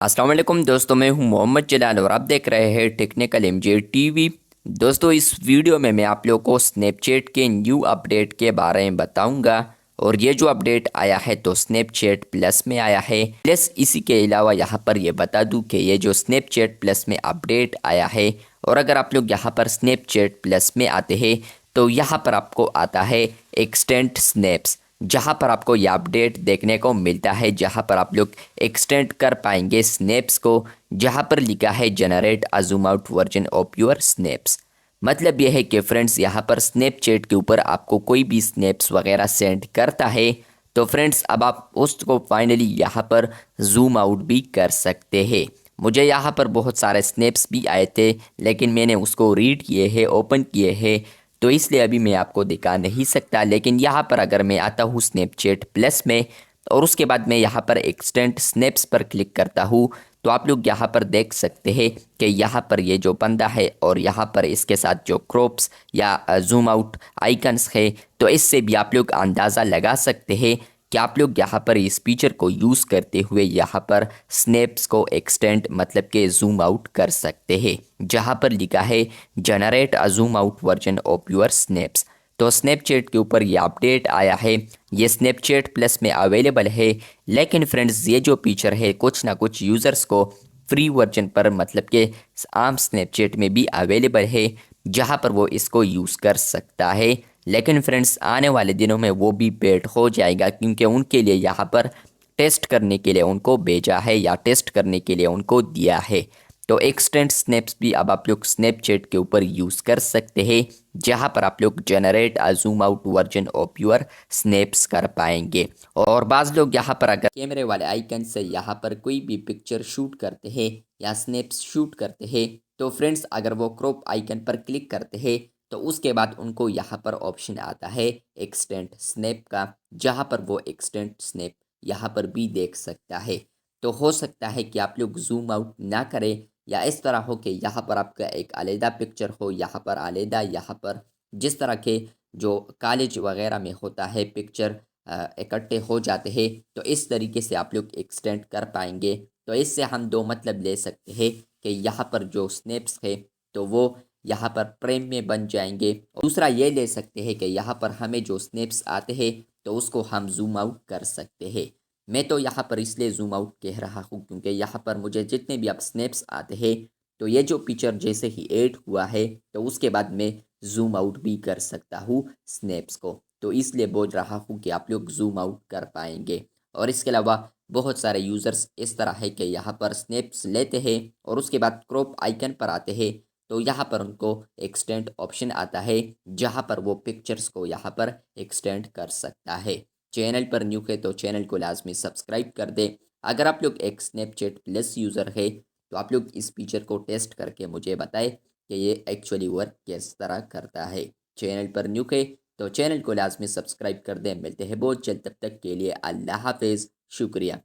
अस्सलाम वालेकुम दोस्तों, मैं हूं मोहम्मद जलाल और आप देख रहे हैं टेक्निकल एमजे टीवी। दोस्तों, इस वीडियो में मैं आप लोगों को स्नैपचैट के न्यू अपडेट के बारे में बताऊंगा। और ये जो अपडेट आया है तो स्नैपचैट प्लस में आया है। प्लस इसी के अलावा यहाँ पर ये बता दूं कि ये जो स्नैपचैट प्लस में अपडेट आया है, और अगर आप लोग यहाँ पर स्नैपचैट प्लस में आते हैं तो यहाँ पर आपको आता है एक्सटेंड स्नैप्स, जहाँ पर आपको यह अपडेट देखने को मिलता है, जहाँ पर आप लोग एक्सटेंड कर पाएंगे स्नैप्स को। जहाँ पर लिखा है generate a Zoom out version of your snaps. मतलब यह है कि फ्रेंड्स, यहाँ पर स्नैपचैट के ऊपर आपको कोई भी स्नैप्स वगैरह सेंड करता है तो फ्रेंड्स अब आप उसको फाइनली यहाँ पर जूम आउट भी कर सकते हैं। मुझे यहाँ पर बहुत सारे स्नैप्स भी आए थे, लेकिन मैंने उसको रीड किए हैं, ओपन किए हैं, तो इसलिए अभी मैं आपको दिखा नहीं सकता। लेकिन यहाँ पर अगर मैं आता हूँ स्नैपचैट प्लस में और उसके बाद मैं यहाँ पर एक्सटेंड स्नैप्स पर क्लिक करता हूँ, तो आप लोग यहाँ पर देख सकते हैं कि यहाँ पर ये जो बंदा है और यहाँ पर इसके साथ जो क्रॉप्स या जूम आउट आइकन्स है, तो इससे भी आप लोग अंदाज़ा लगा सकते हैं कि आप लोग यहाँ पर इस फीचर को यूज़ करते हुए यहाँ पर स्नैप्स को एक्सटेंड मतलब के जूम आउट कर सकते हैं। जहाँ पर लिखा है generate a Zoom out version of your snaps. तो स्नैपचैट के ऊपर ये अपडेट आया है, ये स्नैपचैट प्लस में अवेलेबल है। लेकिन फ्रेंड्स, ये जो फीचर है कुछ ना कुछ यूज़र्स को फ्री वर्जन पर मतलब के आम स्नैपचैट में भी अवेलेबल है, जहाँ पर वो इसको यूज़ कर सकता है। लेकिन फ्रेंड्स, आने वाले दिनों में वो भी पेड हो जाएगा, क्योंकि उनके लिए यहाँ पर टेस्ट करने के लिए उनको भेजा है या टेस्ट करने के लिए उनको दिया है। तो एक्सटेंड स्नैप्स भी अब आप लोग स्नैपचैट के ऊपर यूज़ कर सकते हैं, जहाँ पर आप लोग generate a Zoom out version of your snaps कर पाएंगे। और बाज़ लोग यहाँ पर अगर कैमरे वाले आइकन से यहाँ पर कोई भी पिक्चर शूट करते हैं या स्नैप्स शूट करते हैं, तो फ्रेंड्स अगर वो क्रॉप आइकन पर क्लिक करते हैं तो उसके बाद उनको यहाँ पर ऑप्शन आता है एक्सटेंड स्नैप का, जहाँ पर वो एक्सटेंड स्नैप यहाँ पर भी देख सकता है। तो हो सकता है कि आप लोग जूम आउट ना करें, या इस तरह हो कि यहाँ पर आपका एक अलहदा पिक्चर हो, यहाँ पर अलहदा, यहाँ पर जिस तरह के जो कॉलेज वगैरह में होता है पिक्चर इकट्ठे हो जाते हैं, तो इस तरीके से आप लोग एक्सटेंड कर पाएंगे। तो इससे हम दो मतलब ले सकते हैं कि यहाँ पर जो स्नैप्स है तो वो यहाँ पर फ्रेम में बन जाएंगे, और दूसरा ये ले सकते हैं कि यहाँ पर हमें जो स्नैप्स आते हैं तो उसको हम जूम आउट कर सकते हैं। मैं तो यहाँ पर इसलिए जूम आउट कह रहा हूँ क्योंकि यहाँ पर मुझे जितने भी अब स्नैप्स आते हैं तो ये जो पिक्चर जैसे ही ऐड हुआ है तो उसके बाद मैं जूम आउट भी कर सकता हूँ स्नैप्स को। तो इसलिए बोल रहा हूँ कि आप लोग जूम आउट कर पाएंगे। और इसके अलावा बहुत सारे यूज़र्स इस तरह है कि यहाँ पर स्नैप्स लेते हैं और उसके बाद क्रॉप आइकन पर आते हैं, तो यहाँ पर उनको एक्सटेंड ऑप्शन आता है, जहाँ पर वो पिक्चर्स को यहाँ पर एक्सटेंड कर सकता है। चैनल पर न्यू है तो चैनल को लाजमी सब्सक्राइब कर दे। अगर आप लोग एक स्नैपचैट प्लस यूज़र है तो आप लोग इस फीचर को टेस्ट करके मुझे बताएं कि ये एक्चुअली वर्क किस तरह करता है। चैनल पर न्यू है तो चैनल को लाजमी सब्सक्राइब कर दें। मिलते हैं बहुत जल्द, तब तक के लिए अल्लाह हाफिज़, शुक्रिया।